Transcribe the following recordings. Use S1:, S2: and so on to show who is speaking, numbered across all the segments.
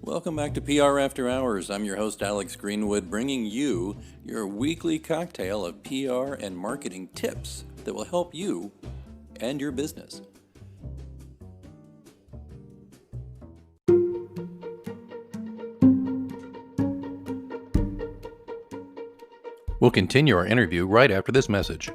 S1: Welcome back to PR After Hours. I'm your host, Alex Greenwood, bringing you your weekly cocktail of PR and marketing tips that will help you and your business. We'll continue our interview right after this message.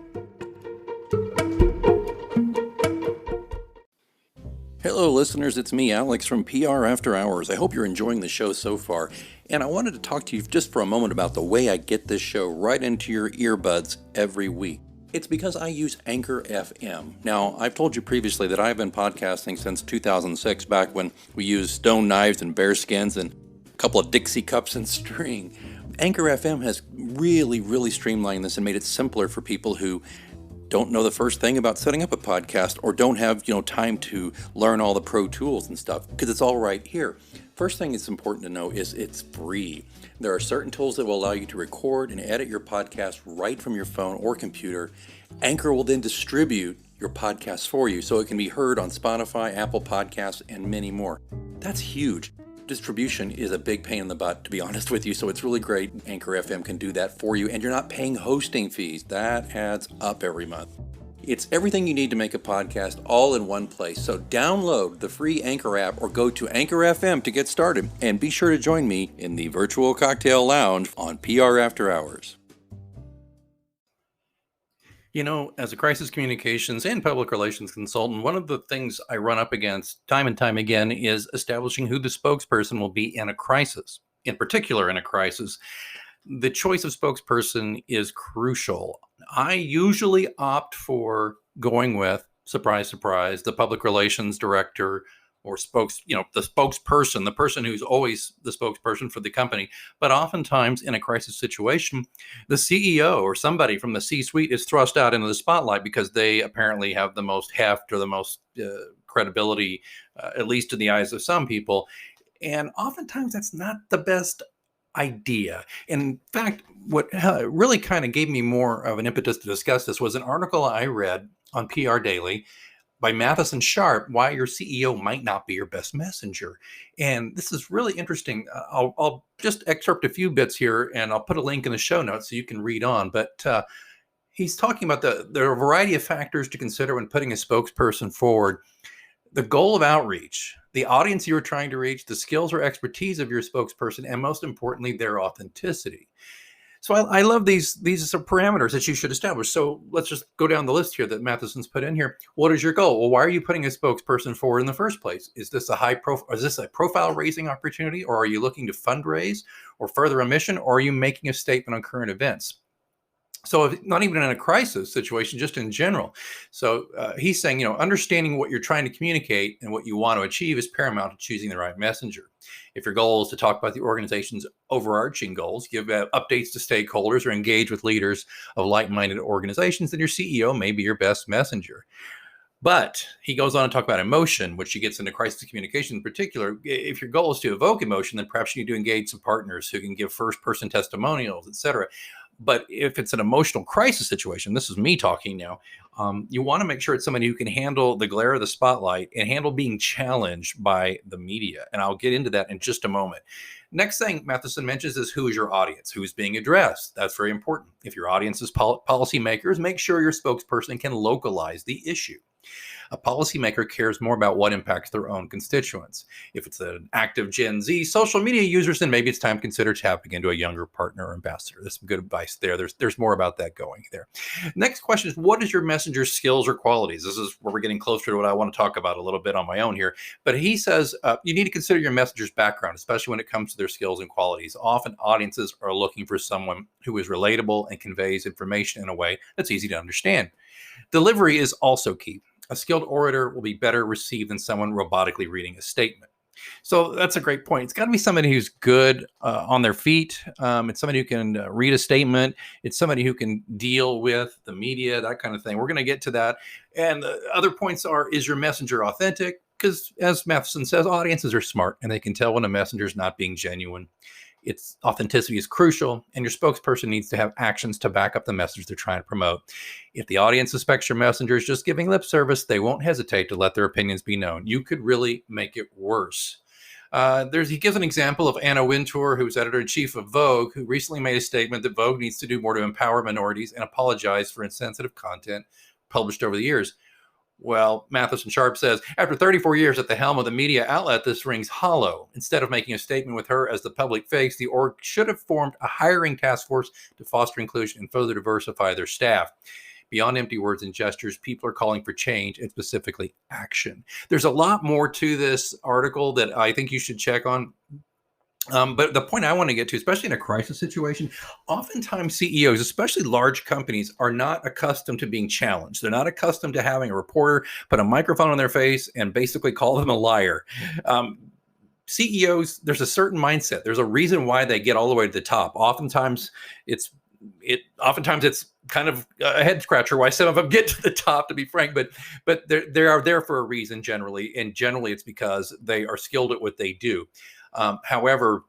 S1: Hello, listeners. It's me, Alex, from PR After Hours. I hope you're enjoying the show so far. And I wanted to talk to you just for a moment about the way I get this show right into your earbuds every week. It's because I use Anchor FM. Now, I've told you previously that I've been podcasting since 2006, back when we used stone knives and bear skins and a couple of Dixie cups and string. Anchor FM has really streamlined this and made it simpler for people who don't know the first thing about setting up a podcast or don't have, time to learn all the pro tools and stuff, because it's all right here. First thing it's important to know is it's free. There are certain tools that will allow you to record and edit your podcast right from your phone or computer. Anchor will then distribute your podcast for you so it can be heard on Spotify, Apple Podcasts, and many more. That's huge. Distribution is a big pain in the butt, to be honest with you, so it's really great Anchor FM can do that for you, and you're not paying hosting fees. That adds up every month. It's everything you need to make a podcast all in one place, so download the free Anchor app or go to Anchor FM to get started, and be sure to join me in the virtual cocktail lounge on PR After Hours. As a crisis communications and public relations consultant, one of the things I run up against time and time again is establishing who the spokesperson will be in a crisis. In particular, in a crisis, the choice of spokesperson is crucial. I usually opt for going with, surprise, surprise, the public relations director or the spokesperson, the person who's always the spokesperson for the company. But oftentimes in a crisis situation, the CEO or somebody from the C-suite is thrust out into the spotlight because they apparently have the most heft or the most credibility, at least in the eyes of some people. And oftentimes that's not the best idea. In fact, what really kind of gave me more of an impetus to discuss this was an article I read on PR Daily by Matheson Sharp, why your CEO might not be your best messenger. And this is really interesting. I'll just excerpt a few bits here, and I'll put a link in the show notes so you can read on. But he's talking about there are a variety of factors to consider when putting a spokesperson forward. The goal of outreach, the audience you're trying to reach, the skills or expertise of your spokesperson, and most importantly, their authenticity. So I love these are parameters that you should establish. So let's just go down the list here that Matheson's put in here. What is your goal? Well, why are you putting a spokesperson forward in the first place? Is this a profile raising opportunity, or are you looking to fundraise or further a mission, or are you making a statement on current events? So if, not even in a crisis situation, just in general. So he's saying, understanding what you're trying to communicate and what you want to achieve is paramount to choosing the right messenger. If your goal is to talk about the organization's overarching goals, give updates to stakeholders, or engage with leaders of like-minded organizations, then your CEO may be your best messenger. But he goes on to talk about emotion, which he gets into crisis communication in particular. If your goal is to evoke emotion, then perhaps you need to engage some partners who can give first-person testimonials, etc. But if it's an emotional crisis situation, this is me talking now, you want to make sure it's somebody who can handle the glare of the spotlight and handle being challenged by the media. And I'll get into that in just a moment. Next thing Matheson mentions is who is your audience, who's being addressed. That's very important. If your audience is policymakers, make sure your spokesperson can localize the issue. A policymaker cares more about what impacts their own constituents. If it's an active Gen Z social media users, then maybe it's time to consider tapping into a younger partner or ambassador. There's some good advice there. There's more about that going there. Next question is, what is your messenger's skills or qualities? This is where we're getting closer to what I want to talk about a little bit on my own here. But he says you need to consider your messenger's background, especially when it comes to their skills and qualities. Often audiences are looking for someone who is relatable and conveys information in a way that's easy to understand. Delivery is also key. A skilled orator will be better received than someone robotically reading a statement. So that's a great point. It's got to be somebody who's good on their feet. It's somebody who can read a statement. It's somebody who can deal with the media, that kind of thing. We're going to get to that. And the other points are, is your messenger authentic? Because as Matheson says, audiences are smart and they can tell when a messenger is not being genuine. Its authenticity is crucial, and your spokesperson needs to have actions to back up the message they're trying to promote. If the audience suspects your messenger is just giving lip service, they won't hesitate to let their opinions be known. You could really make it worse. He gives an example of Anna Wintour, who's editor-in-chief of Vogue, who recently made a statement that Vogue needs to do more to empower minorities and apologize for insensitive content published over the years. Well, Matheson Sharp says, after 34 years at the helm of the media outlet, this rings hollow. Instead of making a statement with her as the public face, the org should have formed a hiring task force to foster inclusion and further diversify their staff. Beyond empty words and gestures, people are calling for change and specifically action. There's a lot more to this article that I think you should check on. But the point I want to get to, especially in a crisis situation, oftentimes CEOs, especially large companies, are not accustomed to being challenged. They're not accustomed to having a reporter put a microphone on their face and basically call them a liar. CEOs, there's a certain mindset. There's a reason why they get all the way to the top. Oftentimes it's kind of a head scratcher why some of them get to the top, to be frank, but they are there for a reason generally, and generally it's because they are skilled at what they do. However,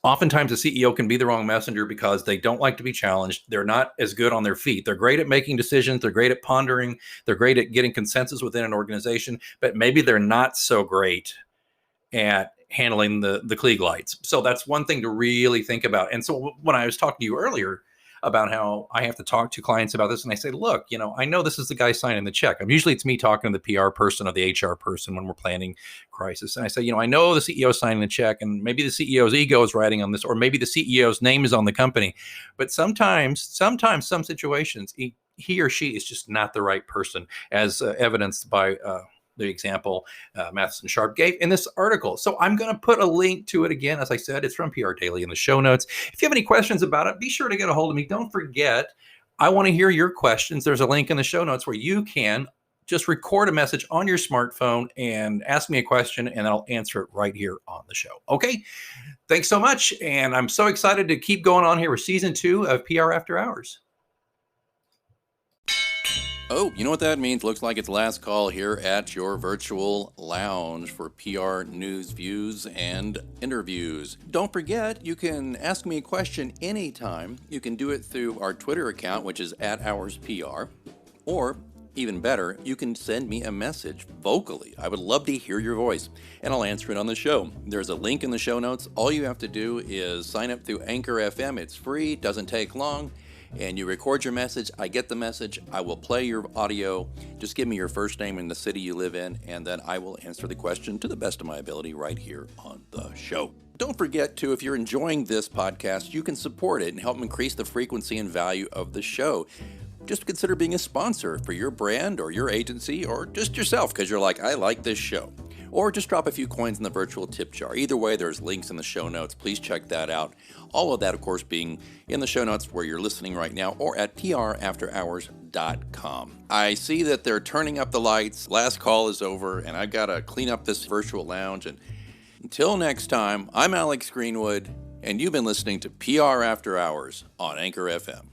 S1: oftentimes a CEO can be the wrong messenger because they don't like to be challenged. They're not as good on their feet. They're great at making decisions. They're great at pondering. They're great at getting consensus within an organization, but maybe they're not so great at handling the Klieg lights. So that's one thing to really think about. And so when I was talking to you earlier about how I have to talk to clients about this, and I say, look, I know this is the guy signing the check. Usually it's me talking to the PR person or the HR person when we're planning crisis. And I say, I know the CEO is signing the check, and maybe the CEO's ego is riding on this, or maybe the CEO's name is on the company. But sometimes some situations, he or she is just not the right person, as evidenced by the example Matheson Sharp gave in this article. So I'm going to put a link to it again. As I said, it's from PR Daily in the show notes. If you have any questions about it, be sure to get a hold of me. Don't forget, I want to hear your questions. There's a link in the show notes where you can just record a message on your smartphone and ask me a question, and I'll answer it right here on the show. Okay? Thanks so much. And I'm so excited to keep going on here with season 2 of PR After Hours. Oh, you know what that means? Looks like it's last call here at your virtual lounge for PR news, views, and interviews. Don't forget, you can ask me a question anytime. You can do it through our Twitter account, which is @HoursPR, or even better, you can send me a message vocally. I would love to hear your voice, and I'll answer it on the show. There's a link in the show notes. All you have to do is sign up through Anchor FM. It's free, doesn't take long. And you record your message, I get the message, I will play your audio, just give me your first name and the city you live in, and then I will answer the question to the best of my ability right here on the show. Don't forget to, if you're enjoying this podcast, you can support it and help increase the frequency and value of the show. Just consider being a sponsor for your brand or your agency or just yourself because you're like, I like this show. Or just drop a few coins in the virtual tip jar. Either way, there's links in the show notes. Please check that out. All of that, of course, being in the show notes where you're listening right now or at prafterhours.com. I see that they're turning up the lights. Last call is over, and I've got to clean up this virtual lounge. And until next time, I'm Alex Greenwood, and you've been listening to PR After Hours on Anchor FM.